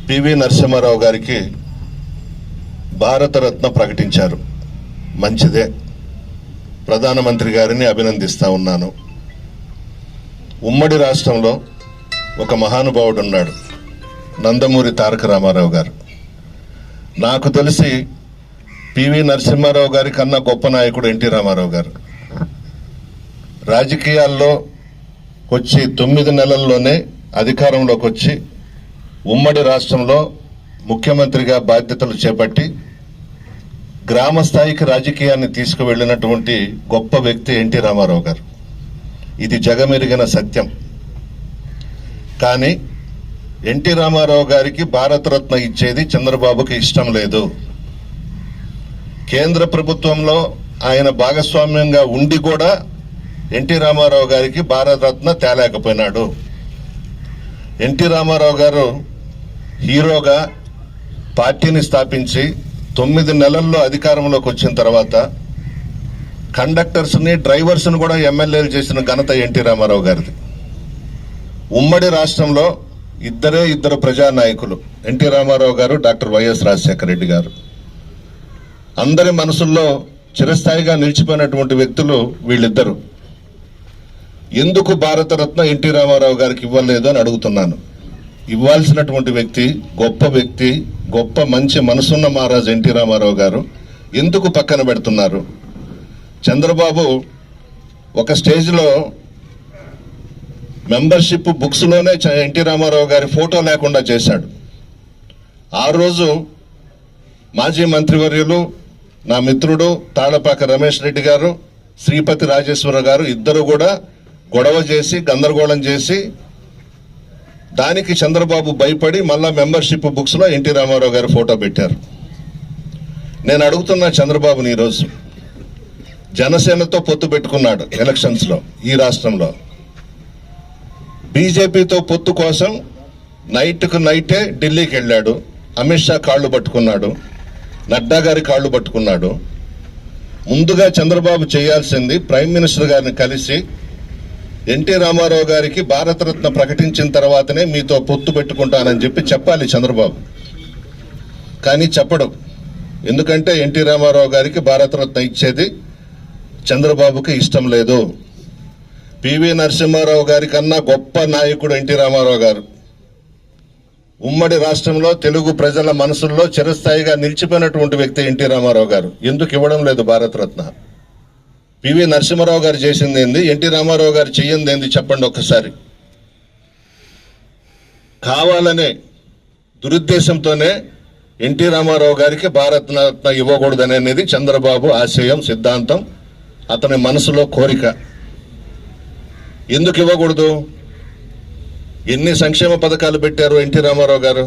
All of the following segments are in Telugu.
పివి నరసింహారావు గారికి భారతరత్న ప్రకటించారు. మంచిదే, ప్రధానమంత్రి గారిని అభినందిస్తా ఉన్నాను. ఉమ్మడి రాష్ట్రంలో ఒక మహానుభావుడు ఉన్నాడు, నందమూరి తారక రామారావు గారు. నాకు తెలిసి పివి నరసింహారావు గారి కన్నా గొప్ప నాయకుడు ఎన్టీ రామారావు గారు. రాజకీయాల్లో వచ్చి 9 నెలల్లోనే అధికారంలోకి వచ్చి ఉమ్మడి రాష్ట్రంలో ముఖ్యమంత్రిగా బాధ్యతలు చేపట్టి గ్రామ స్థాయికి రాజకీయాన్ని తీసుకువెళ్ళినటువంటి గొప్ప వ్యక్తి ఎన్టీ రామారావు గారు. ఇది జగమెరిగిన సత్యం. కానీ ఎన్టీ రామారావు గారికి భారతరత్న ఇచ్చేది చంద్రబాబుకి ఇష్టం లేదు. కేంద్ర ప్రభుత్వంలో ఆయన భాగస్వామ్యంగా ఉండి కూడా ఎన్టీ రామారావు గారికి భారతరత్న తేలేకపోయినాడు. ఎన్టీ రామారావు గారు హీరోగా పార్టీని స్థాపించి 9 నెలల్లో అధికారంలోకి వచ్చిన తర్వాత కండక్టర్స్ని, డ్రైవర్స్ని కూడా ఎమ్మెల్యేలు చేసిన ఘనత ఎన్టీ రామారావు గారిది. ఉమ్మడి రాష్ట్రంలో ఇద్దరు ప్రజానాయకులు, ఎన్టీ రామారావు గారు, డాక్టర్ వైఎస్ రాజశేఖర రెడ్డి గారు. అందరి మనసుల్లో చిరస్థాయిగా నిలిచిపోయినటువంటి వ్యక్తులు వీళ్ళిద్దరు. ఎందుకు భారతరత్న ఎన్టీ రామారావు గారికి ఇవ్వలేదు అని అడుగుతున్నాను. ఇవ్వాల్సినటువంటి వ్యక్తి, గొప్ప మంచి మనసున్న మహారాజు ఎన్టీ రామారావు గారు ఎందుకు పక్కన పెడుతున్నారు? చంద్రబాబు ఒక స్టేజ్లో మెంబర్షిప్ బుక్స్లోనే ఎన్టీ రామారావు గారి ఫోటో లేకుండా చేశాడు. ఆ రోజు మాజీ మంత్రివర్యులు, నా మిత్రుడు తాళపాక రమేష్ రెడ్డి గారు, శ్రీపతి రాజేశ్వర గారు ఇద్దరు కూడా గొడవ చేసి, గందరగోళం చేసి, దానికి చంద్రబాబు భయపడి మళ్ళా మెంబర్షిప్ బుక్స్లో ఎన్టీ రామారావు గారి ఫోటో పెట్టారు. నేను అడుగుతున్నా చంద్రబాబుని, ఈరోజు జనసేనతో పొత్తు పెట్టుకున్నాడు ఎలక్షన్స్లో ఈ రాష్ట్రంలో. బీజేపీతో పొత్తు కోసం నైట్కు నైటే ఢిల్లీకి వెళ్ళాడు. అమిత్ షా కాళ్ళు పట్టుకున్నాడు, నడ్డా గారి కాళ్ళు పట్టుకున్నాడు. ముందుగా చంద్రబాబు చేయాల్సింది ప్రైమ్ మినిస్టర్ గారిని కలిసి ఎన్టీ రామారావు గారికి భారతరత్న ప్రకటించిన తర్వాతనే మీతో పొత్తు పెట్టుకుంటానని చెప్పాలి చంద్రబాబు. కానీ చెప్పడు. ఎందుకంటే ఎన్టీ రామారావు గారికి భారతరత్న ఇచ్చేది చంద్రబాబుకి ఇష్టం లేదు. పివి నరసింహారావు గారి కన్నా గొప్ప నాయకుడు ఎన్టీ రామారావు గారు. ఉమ్మడి రాష్ట్రంలో తెలుగు ప్రజల మనసుల్లో చిరస్థాయిగా నిలిచిపోయినటువంటి వ్యక్తి ఎన్టీ రామారావు గారు. ఎందుకు ఇవ్వడం లేదు భారతరత్న? పివి నరసింహారావు గారు చేసింది ఏంది, ఎన్టీ రామారావు గారు చెయ్యింది ఏంది చెప్పండి ఒక్కసారి. కావాలనే దురుద్దేశంతోనే ఎన్టీ రామారావు గారికి భారతరత్న ఇవ్వకూడదనేది చంద్రబాబు ఆశయం, సిద్ధాంతం, అతని మనసులో కోరిక. ఎందుకు ఇవ్వకూడదు? ఎన్ని సంక్షేమ పథకాలు పెట్టారు ఎన్టీ రామారావు గారు?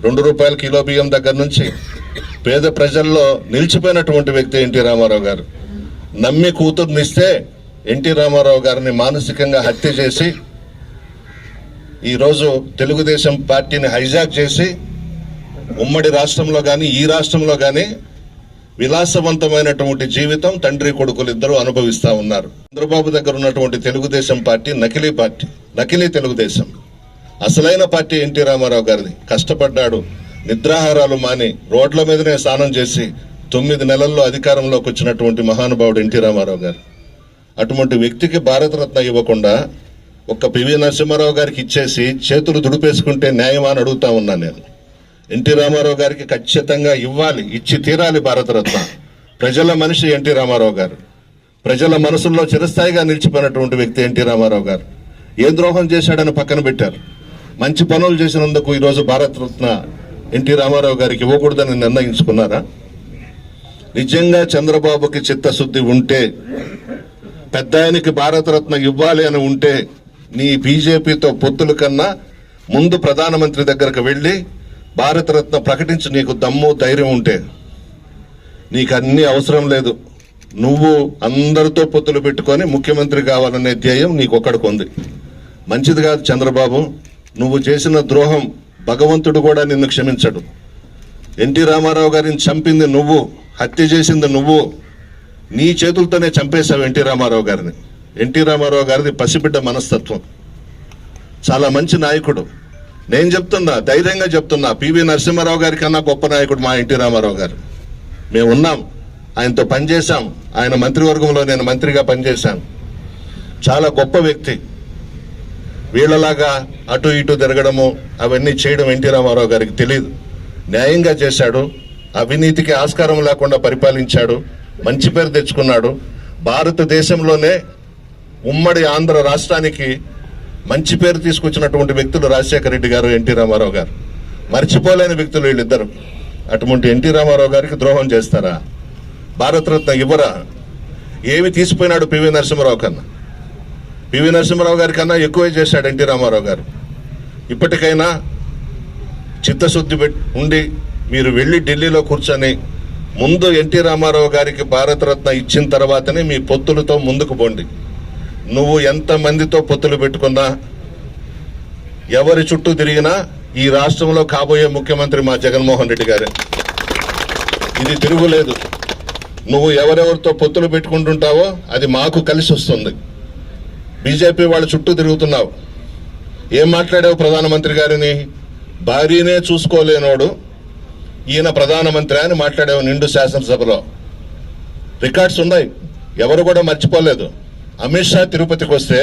2 రూపాయల కిలో బియ్యం దగ్గర నుంచి పేద ప్రజల్లో నిలిచిపోయినటువంటి వ్యక్తి ఎన్టీ రామారావు గారు. నమ్మి కూతుర్నిస్తే ఎన్టీ రామారావు గారిని మానసికంగా హత్య చేసి ఈరోజు తెలుగుదేశం పార్టీని హైజాక్ చేసి ఉమ్మడి రాష్ట్రంలో కానీ ఈ రాష్ట్రంలో కానీ విలాసవంతమైనటువంటి జీవితం తండ్రి కొడుకులు ఇద్దరు అనుభవిస్తూ ఉన్నారు. చంద్రబాబు దగ్గర ఉన్నటువంటి తెలుగుదేశం పార్టీ నకిలీ తెలుగుదేశం. అసలైన పార్టీ ఎన్టీ రామారావు గారిది. కష్టపడ్డాడు, నిద్రాహారాలు మాని రోడ్ల మీదనే స్నానం చేసి 9 నెలల్లో అధికారంలోకి వచ్చినటువంటి మహానుభావుడు ఎన్టీ రామారావు గారు. అటువంటి వ్యక్తికి భారతరత్న ఇవ్వకుండా ఒక్క పివి నరసింహారావు గారికి ఇచ్చేసి చేతులు దుడిపేసుకుంటే న్యాయమా అని అడుగుతా ఉన్నాను నేను. ఎన్టీ రామారావు గారికి ఖచ్చితంగా ఇవ్వాలి, ఇచ్చి తీరాలి భారతరత్న. ప్రజల మనిషి ఎన్టీ రామారావు గారు. ప్రజల మనసుల్లో చిరస్థాయిగా నిలిచిపోయినటువంటి వ్యక్తి ఎన్టీ రామారావు గారు. ఏ ద్రోహం చేశాడని పక్కన పెట్టారు. మంచి పనులు చేసినందుకు ఈరోజు భారతరత్న ఎన్టీ రామారావు గారికి ఇవ్వకూడదని నిర్ణయించుకున్నారా? నిజంగా చంద్రబాబుకి చిత్తశుద్ధి ఉంటే, పెద్ద ఆయనకి భారతరత్న ఇవ్వాలి అని ఉంటే, నీ బీజేపీతో పొత్తుల కన్నా ముందు ప్రధానమంత్రి దగ్గరకు వెళ్ళి భారతరత్న ప్రకటించి నీకు దమ్ము ధైర్యం ఉంటే. నీకు అన్ని అవసరం లేదు. నువ్వు అందరితో పొత్తులు పెట్టుకొని ముఖ్యమంత్రి కావాలనే ధ్యేయం నీకు ఒక్కడికి ఉంది. మంచిది కాదు చంద్రబాబు. నువ్వు చేసిన ద్రోహం భగవంతుడు కూడా నిన్ను క్షమించడు. ఎన్టీ రామారావు గారిని చంపింది నువ్వు, హత్య చేసింది నువ్వు. నీ చేతులతోనే చంపేశావు ఎన్టీ రామారావు గారిని. ఎన్టీ రామారావు గారిది పసిబిడ్డ మనస్తత్వం. చాలా మంచి నాయకుడు. నేను చెప్తున్నా, ధైర్యంగా చెప్తున్నా, పివి నరసింహారావు గారి కన్నా గొప్ప నాయకుడు మా ఎన్టీ రామారావు గారు. మేము ఉన్నాం, ఆయనతో పనిచేశాం, ఆయన మంత్రివర్గంలో నేను మంత్రిగా పనిచేశాను. చాలా గొప్ప వ్యక్తి. వీళ్ళలాగా అటు ఇటు తిరగడము అవన్నీ చేయడం ఎన్టీ రామారావు గారికి తెలియదు. న్యాయంగా చేశాడు, అవినీతికి ఆస్కారం లేకుండా పరిపాలించాడు, మంచి పేరు తెచ్చుకున్నాడు. భారతదేశంలోనే ఉమ్మడి ఆంధ్ర రాష్ట్రానికి మంచి పేరు తీసుకొచ్చినటువంటి వ్యక్తులు రాజశేఖర రెడ్డి గారు, ఎన్టీ రామారావు గారు. మర్చిపోలేని వ్యక్తులు వీళ్ళిద్దరు. అటువంటి ఎన్టీ రామారావు గారికి ద్రోహం చేస్తారా? భారతరత్న ఇవ్వరా? ఏమి తీసిపోయినాడు పివి నరసింహారావు కన్నా? పివి నరసింహారావు గారి కన్నా ఎక్కువే చేశాడు ఎన్టీ రామారావు గారు. ఇప్పటికైనా చిత్తశుద్ధి ఉండి మీరు వెళ్ళి ఢిల్లీలో కూర్చొని ముందు ఎన్టీ రామారావు గారికి భారతరత్న ఇచ్చిన తర్వాతనే మీ పొత్తులతో ముందుకు పోండి. నువ్వు ఎంతమందితో పొత్తులు పెట్టుకున్నా, ఎవరి చుట్టూ తిరిగినా ఈ రాష్ట్రంలో కాబోయే ముఖ్యమంత్రి మా జగన్మోహన్ రెడ్డి గారే. ఇది తిరుగులేదు. నువ్వు ఎవరెవరితో పొత్తులు పెట్టుకుంటుంటావో అది మాకు కలిసి వస్తుంది. బీజేపీ వాళ్ళ చుట్టూ తిరుగుతున్నావు. ఏం మాట్లాడావు ప్రధానమంత్రి గారిని? భార్యనే చూసుకోలేనోడు ఈయన ప్రధానమంత్రి అని మాట్లాడావు నిండు శాసనసభలో. రికార్డ్స్ ఉన్నాయి, ఎవరు కూడా మర్చిపోలేదు. అమిత్ షా తిరుపతికి వస్తే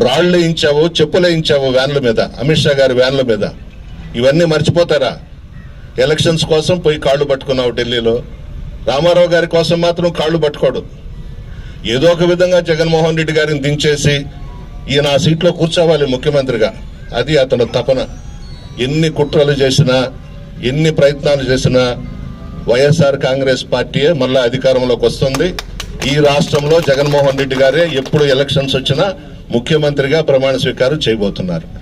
రాళ్లు వేయించావు, చెప్పులు వేయించావు వ్యాన్ల మీద, అమిత్ షా గారి వ్యాన్ల మీద. ఇవన్నీ మర్చిపోతారా? ఎలక్షన్స్ కోసం పోయి కాళ్ళు పట్టుకున్నావు ఢిల్లీలో. రామారావు గారి కోసం మాత్రం కాళ్ళు పట్టుకోడు. ఏదో ఒక విధంగా జగన్మోహన్ రెడ్డి గారిని దించేసి ఈయన ఆ సీట్లో కూర్చోవాలి ముఖ్యమంత్రిగా. అది అతను తపన. ఎన్ని కుట్రలు చేసినా, ఎన్ని ప్రయత్నాలు చేసినా వైఎస్ఆర్ కాంగ్రెస్ పార్టీయే మళ్ళా అధికారంలోకి వస్తుంది. ఈ రాష్ట్రంలో జగన్మోహన్ రెడ్డి గారే ఎప్పుడు ఎలక్షన్స్ వచ్చినా ముఖ్యమంత్రిగా ప్రమాణ స్వీకారం చేయబోతున్నారు.